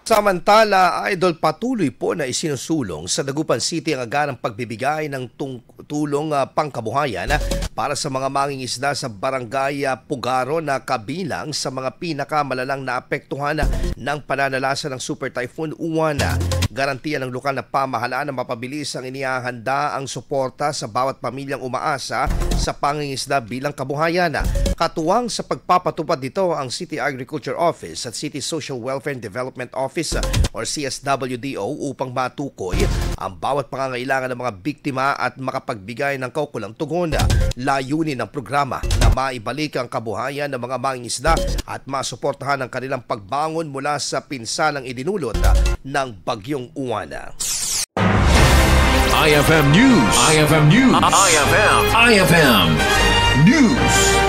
Samantala, Idol, patuloy po na isinusulong sa Dagupan City ang agarang pagbibigay ng tulong pangkabuhayan para sa mga mangingisda sa Barangay Pugaro na kabilang sa mga pinakamalalang naapektuhan ng pananalasa ng Super Typhoon Uwan. Garantiya ng lokal na pamahalaan na mapabilis ang inihahanda ang suporta sa bawat pamilyang umaasa sa pangingisda bilang kabuhayan. Katuwang sa pagpapatupad nito ang City Agriculture Office at City Social Welfare and Development Office or CSWDO upang matukoy ang bawat pangangailangan ng mga biktima at makapagbigay ng kaukulang tugon. Layunin ng programa na maibalik ang kabuhayan ng mga mangingisda at masuportahan ang kanilang pagbangon mula sa pinsalang idinulot ng Bagyong Uwan. IFM News. IFM News. IFM News.